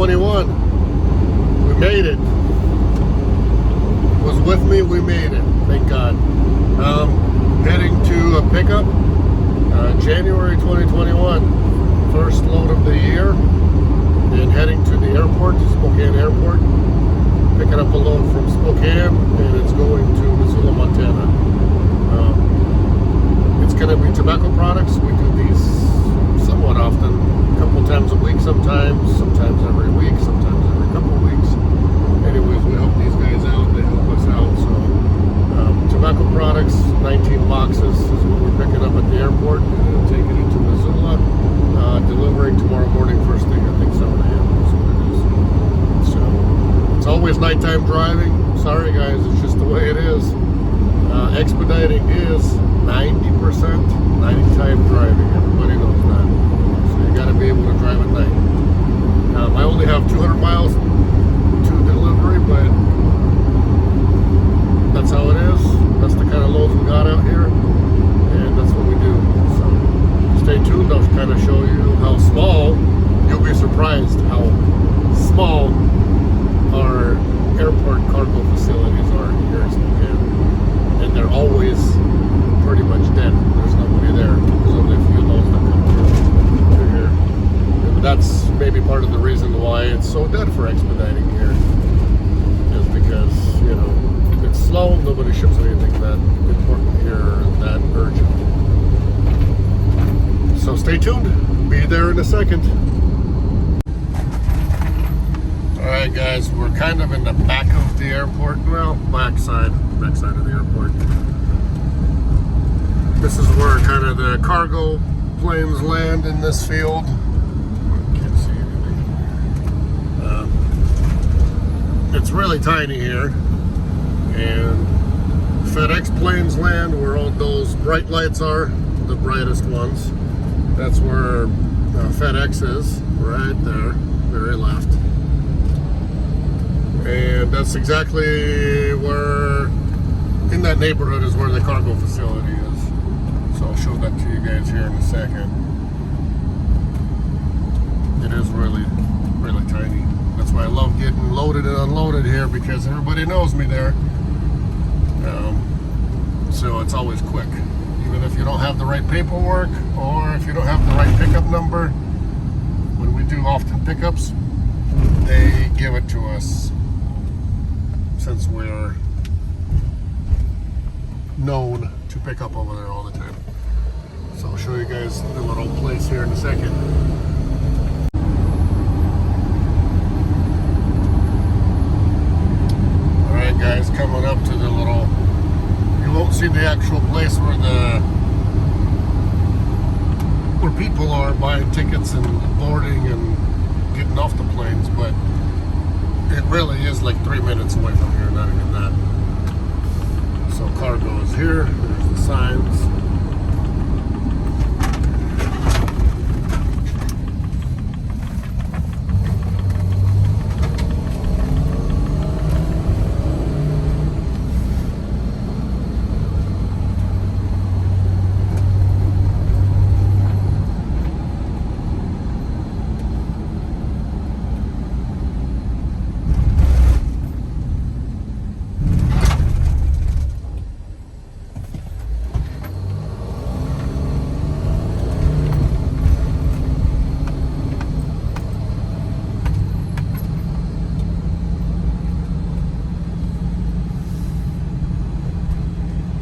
2021. We made it. Was with me, we made it. Thank God. Heading to a pickup. January 2021. First load of the year. And heading to the airport, Spokane Airport. Picking up a load from Spokane, and it's going to Missoula, Montana. It's going to be tobacco products. We do these somewhat often, a couple times a week sometimes every week, sometimes every couple of weeks. Anyways, we help these guys out, they help us out. So tobacco products, 19 boxes is what we're picking up at the airport and taking it to Missoula, delivering tomorrow morning first thing, I think 7 a.m. is what it is. So it's always nighttime driving. Sorry guys, it's just the way it is. Expediting is 90% nighttime driving. Everybody knows that. So you got to be able to drive at night. I only have 200 miles to delivery, but that's how it is. That's the kind of loads we got out here, and that's what we do. So stay tuned. I'll kind of show you how small. You'll be surprised how small our airport cargo facilities are here in Spokane. And they're always pretty much dead. There's nobody there. There's only a few loads that come through here. And that's maybe part of the reason why it's so dead for expediting here. Is because, you know, it's slow. Nobody ships anything that important here and that urgent. So stay tuned. Be there in a second. Alright guys, we're kind of in the back of the airport. Well, backside of the airport. This is where kind of the cargo planes land in this field. Can't see anything. It's really tiny here. And FedEx planes land where all those bright lights are, the brightest ones. That's where FedEx is, right there, very left. And that's exactly where, in that neighborhood is where the cargo facility is. So I'll show that to you guys here in a second. It is really, really tiny. That's why I love getting loaded and unloaded here, because everybody knows me there. So it's always quick. Even if you don't have the right paperwork, or if you don't have the right pickup number, when we do often pickups, they give it to us, since we're known to pick up over there all the time. So I'll show you guys the little place here in a second. Alright guys, coming up to the little, you won't see the actual place where people are buying tickets and boarding and getting off the planes, but it really is like 3 minutes away from here, not even that. So cargo is here, there's the signs.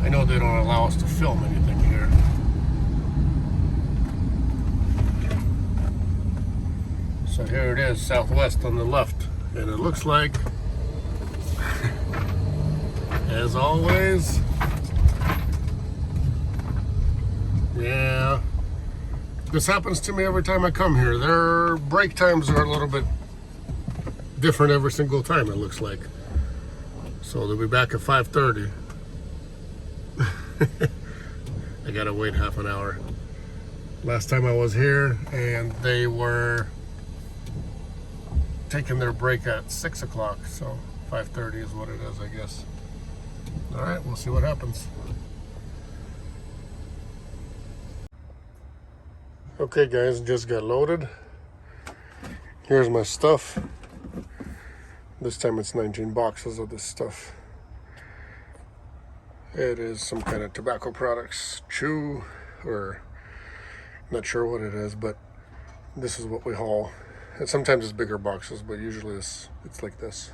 I know they don't allow us to film anything here. So here it is, Southwest on the left. And it looks like, as always, yeah, this happens to me every time I come here. Their break times are a little bit different every single time, it looks like. So they'll be back at 5:30. I gotta wait half an hour. Last time I was here, and they were taking their break at 6 o'clock, so 5:30 is what it is, I guess. All right, we'll see what happens. Okay guys, just got loaded. Here's my stuff. This time it's 19 boxes of this stuff. It is some kind of tobacco products, chew, or not sure what it is, but this is what we haul. And sometimes it's bigger boxes, but usually it's like this.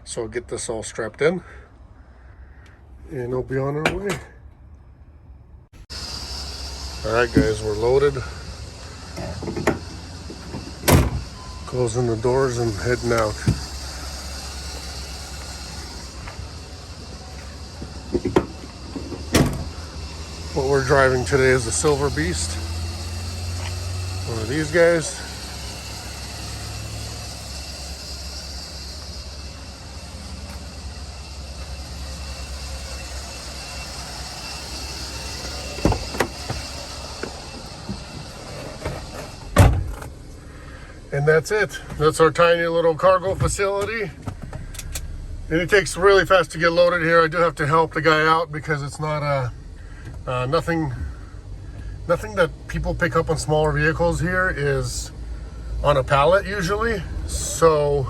So I'll get this all strapped in and I'll be on our way. All right, guys, we're loaded. Closing the doors and heading out. What we're driving today is a Silver Beast. One of these guys. And that's it. That's our tiny little cargo facility. And it takes really fast to get loaded here. I do have to help the guy out because it's not nothing that people pick up on smaller vehicles here is on a pallet usually. So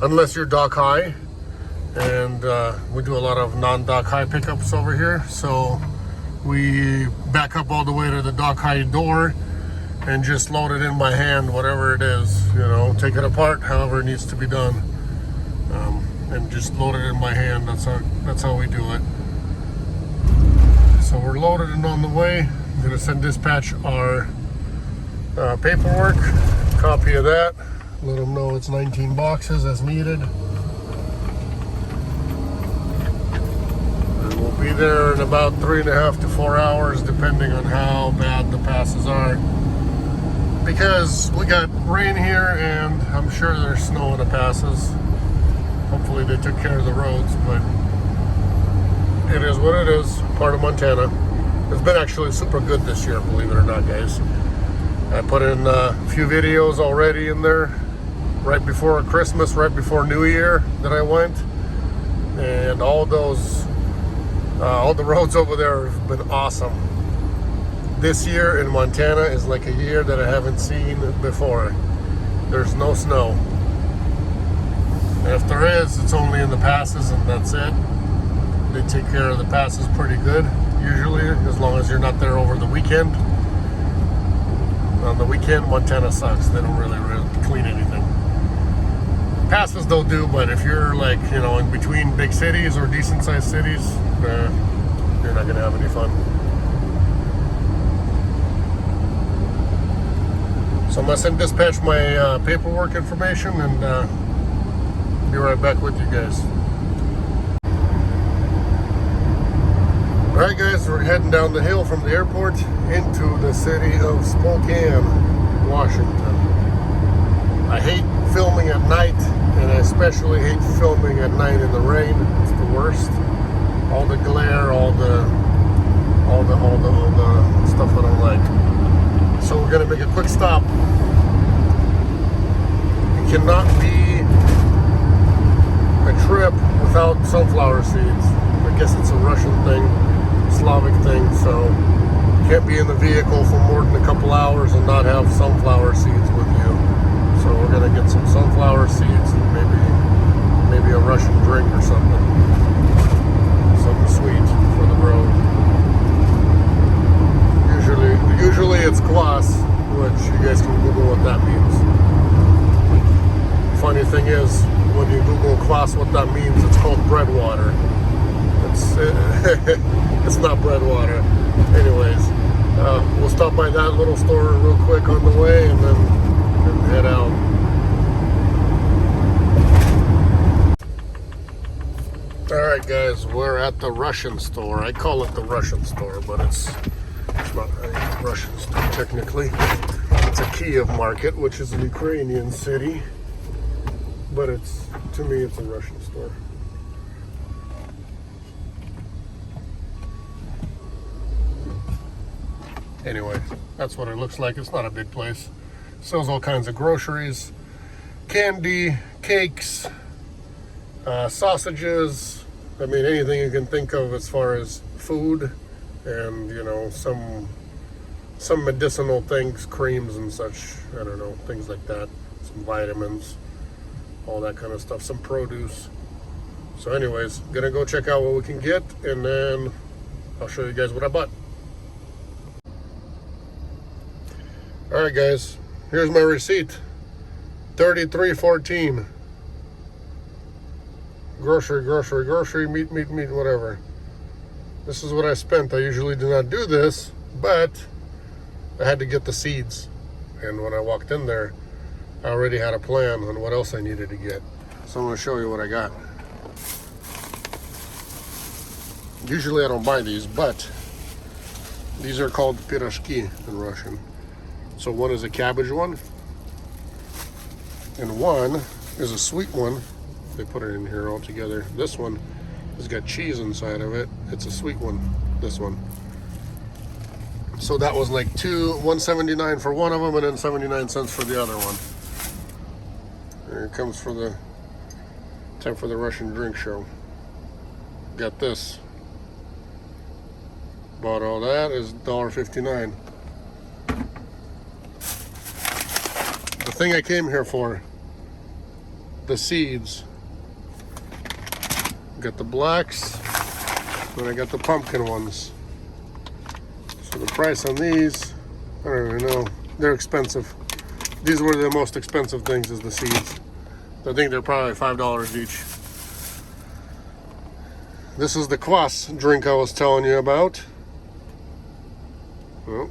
unless you're dock high, and we do a lot of non-dock high pickups over here. So we back up all the way to the dock high door and just load it in by hand, whatever it is, you know, take it apart, however it needs to be done, and just load it in by hand. That's how we do it. So we're loaded and on the way. I'm gonna send dispatch our paperwork, copy of that, let them know it's 19 boxes as needed. And we'll be there in about 3.5 to 4 hours, depending on how bad the passes are. Because we got rain here and I'm sure there's snow in the passes. Hopefully they took care of the roads, but it is what it is, part of Montana. It's been actually super good this year, believe it or not, guys. I put in a few videos already in there, right before Christmas, right before New Year that I went. And all those, all the roads over there have been awesome. This year in Montana is like a year that I haven't seen before. There's no snow. And if there is, it's only in the passes and that's it. They take care of the passes pretty good, usually, as long as you're not there over the weekend. On the weekend, Montana sucks. They don't really clean anything. Passes they'll do, but if you're like, you know, in between big cities or decent sized cities, you're not gonna have any fun. So I'm gonna send dispatch my paperwork information and be right back with you guys. Alright guys, we're heading down the hill from the airport into the city of Spokane, Washington. I hate filming at night, and I especially hate filming at night in the rain. It's the worst. All the glare, all the stuff I don't like. So we're gonna make a quick stop. It cannot be a trip without sunflower seeds. I guess it's a Russian thing, Slavic thing, so you can't be in the vehicle for more than a couple hours and not have sunflower seeds with you. So we're gonna get some sunflower seeds and maybe a Russian drink or something sweet for the road. Usually it's kvass, which you guys can Google what that means. Funny thing is, when you Google kvass what that means, it's called bread water. It's not bread water. Anyways, we'll stop by that little store real quick on the way and then head out. Alright guys, we're at the Russian store. I call it the Russian store, but it's not a Russian store technically. It's a Kiev market, which is a Ukrainian city, but to me it's a Russian store. Anyway, that's what it looks like. It's not a big place. Sells all kinds of groceries, candy, cakes, sausages. I mean, anything you can think of as far as food, and you know, some medicinal things, creams and such. I don't know, things like that. some vitamins, all that kind of stuff, some produce. So anyways, gonna go check out what we can get, and then I'll show you guys what I bought. All right, guys, here's my receipt. $33.14. Grocery, meat, whatever. This is what I spent. I usually do not do this, but I had to get the seeds. And when I walked in there, I already had a plan on what else I needed to get. So I'm gonna show you what I got. Usually I don't buy these, but these are called pirashki in Russian. So one is a cabbage one, and one is a sweet one. They put it in here all together. This one has got cheese inside of it. It's a sweet one, this one. So that was like $1.79 for one of them, and then 79 cents for the other one. Here it comes for the time for the Russian drink show. Got this. Bought all that is $1.59. The thing I came here for, the seeds. Got the blacks, and I got the pumpkin ones. So the price on these, I don't even know. They're expensive. These were the most expensive things, is the seeds. I think they're probably $5 each. This is the kvass drink I was telling you about. Oh,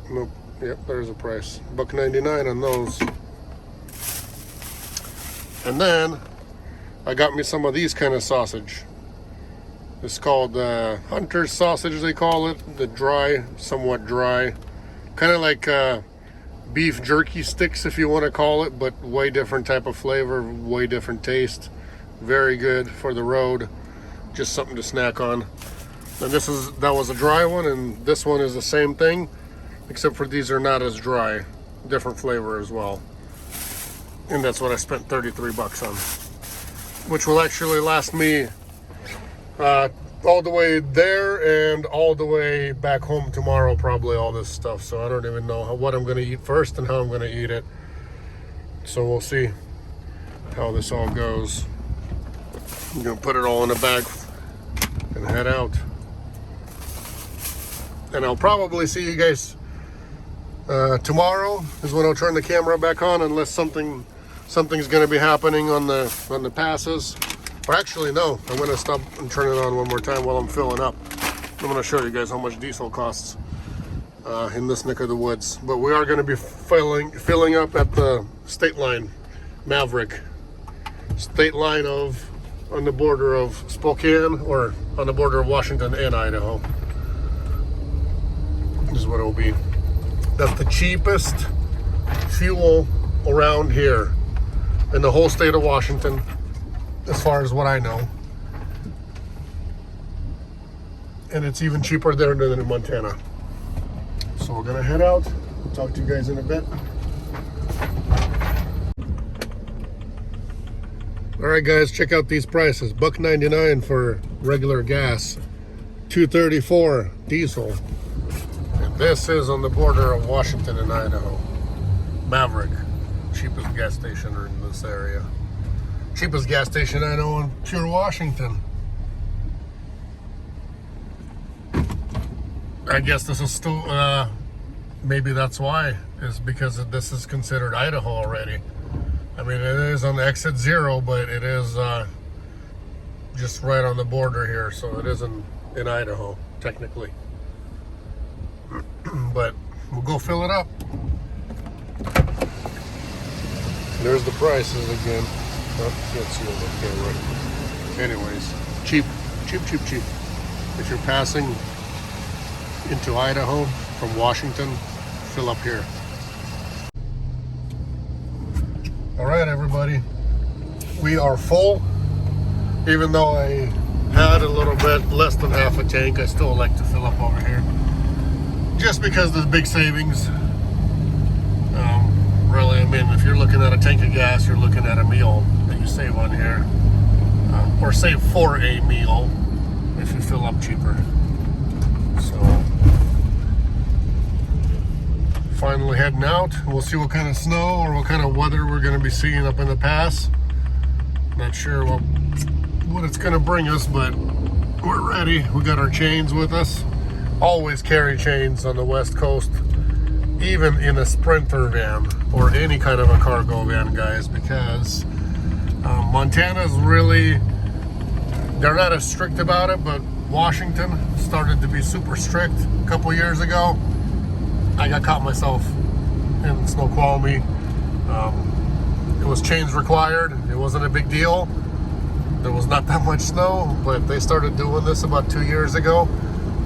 nope. Yep, there's a price. $1.99 on those. And then I got me some of these kind of sausage. It's called hunter's sausage, they call it. The dry, somewhat dry. Kind of like beef jerky sticks, if you want to call it, but way different type of flavor, way different taste. Very good for the road. Just something to snack on. And that was a dry one, and this one is the same thing, except for these are not as dry. Different flavor as well. And that's what I spent 33 bucks on, which will actually last me all the way there and all the way back home tomorrow, probably, all this stuff. So I don't even know what I'm going to eat first and how I'm going to eat it. So we'll see how this all goes. I'm going to put it all in a bag and head out. And I'll probably see you guys tomorrow is when I'll turn the camera back on, unless something's going to be happening on the passes. Or actually, no, I'm going to stop and turn it on one more time while I'm filling up. I'm going to show you guys how much diesel costs in this neck of the woods. But we are going to be filling up at the state line, Maverick. State line on the border of Spokane, or on the border of Washington and Idaho. This is what it will be. That's the cheapest fuel around here in the whole state of Washington, as far as what I know. And it's even cheaper there than in Montana. So we're gonna head out. I'll talk to you guys in a bit. All right, guys, check out these prices. $1.99 for regular gas, $2.34 diesel. And this is on the border of Washington and Idaho. Maverick, cheapest gas station in this area. Cheapest gas station I know in pure Washington. I guess this is still, maybe that's why, is because this is considered Idaho already. I mean, it is on the exit 0, but it is just right on the border here, so it isn't in Idaho, technically. But we'll go fill it up. There's the prices again. Oh, can't see on the camera. Anyways, cheap. If you're passing into Idaho from Washington, fill up here. All right, everybody, we are full. Even though I had a little bit less than half a tank, I still like to fill up over here, just because there's big savings. Really, I mean, if you're looking at a tank of gas, you're looking at a meal that you save on here, or save for a meal if you fill up cheaper. So finally heading out. We'll see what kind of snow or what kind of weather we're going to be seeing up in the pass. Not sure what it's going to bring us, but we're ready. We got our chains with us. Always carry chains on the West Coast, even in a Sprinter van or any kind of a cargo van, guys, because Montana's really, they're not as strict about it, but Washington started to be super strict a couple years ago. I got caught myself in Snoqualmie. It was chains required. It wasn't a big deal. There was not that much snow, but they started doing this about 2 years ago,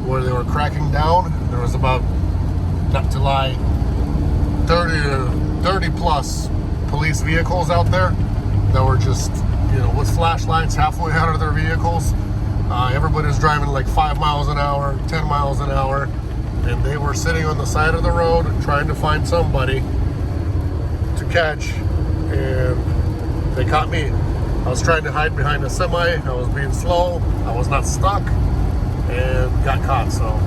where they were cracking down. There was about, not to lie, 30 plus police vehicles out there that were just, you know, with flashlights halfway out of their vehicles. Everybody's driving like 5 miles an hour, 10 miles an hour, and they were sitting on the side of the road trying to find somebody to catch, and they caught me. I was trying to hide behind a semi. I was being slow. I was not stuck, and got caught. So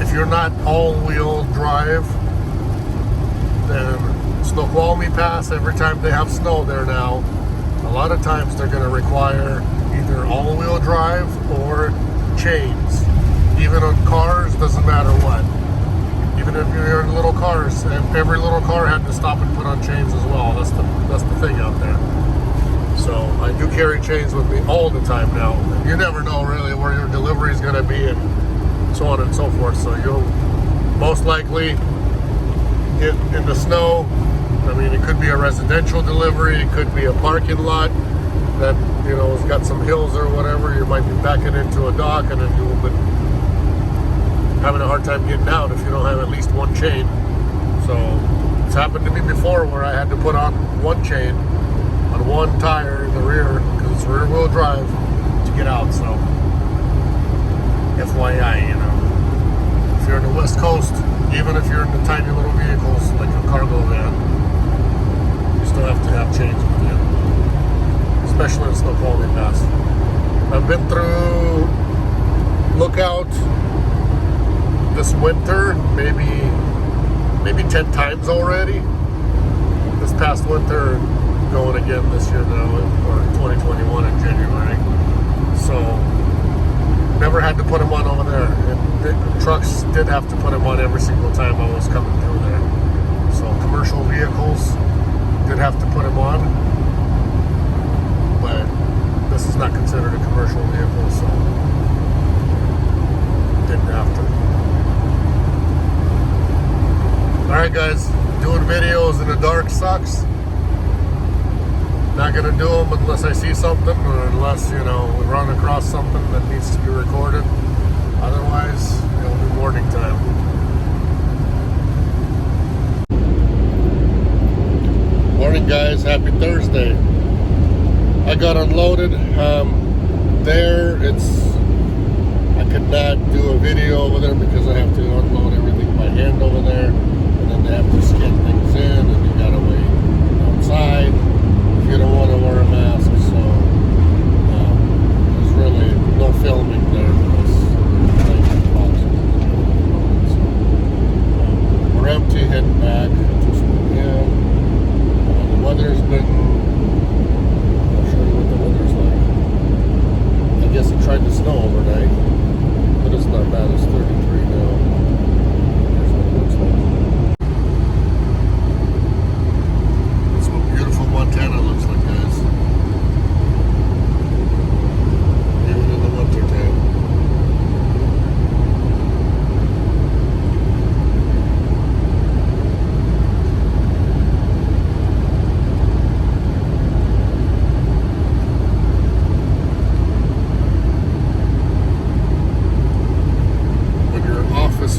if you're not all-wheel drive, then Snoqualmie Pass, every time they have snow there now, a lot of times they're going to require either all-wheel drive or chains. Even on cars, doesn't matter what. Even if you're in little cars, and every little car had to stop and put on chains as well. That's the thing out there. So I do carry chains with me all the time now. You never know really where your delivery is going to be, and so on and so forth. So you'll most likely get in the snow. I mean, it could be a residential delivery, it could be a parking lot that, you know, has got some hills or whatever. You might be backing into a dock and then having a hard time getting out if you don't have at least one chain. So it's happened to me before where I had to put on one chain on one tire in the rear because it's rear wheel drive to get out. So FYI, you know, if you're in the West Coast, even if you're in the tiny little vehicles like a cargo van, you still have to have chains with you, especially in Snoqualmie Pass. I've been through Lookout this winter maybe 10 times already. This past winter, going again this year now, or 2021 in January. So never had to put them on over there. And the trucks did have to put them on every single time I was coming through there. So commercial vehicles did have to put them on, but this is not considered a commercial vehicle, so didn't have to. Alright guys, doing videos in the dark sucks. Not gonna do them unless I see something, or unless, you know, we run across something that needs to be recorded. Otherwise, it'll be morning time. Morning guys, happy Thursday. I got unloaded. I could not do a video over there because I have to unload everything by hand over there. And then they have to scan things in, and you gotta wait outside if you don't want to wear a mask. So there's really no filming there because we're empty, heading back to Spokane. The weather's been, I'll show you what the weather's like. I guess it tried to snow overnight, but it's not bad. It's 33 now. Here's what it looks like. That's what beautiful Montana looks like, guys. Even in the winter time.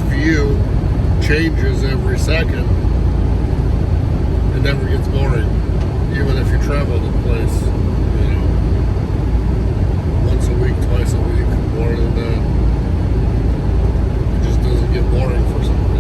View changes every second, it never gets boring, even if you travel to the place, you know, once a week, twice a week, more than that. It just doesn't get boring for some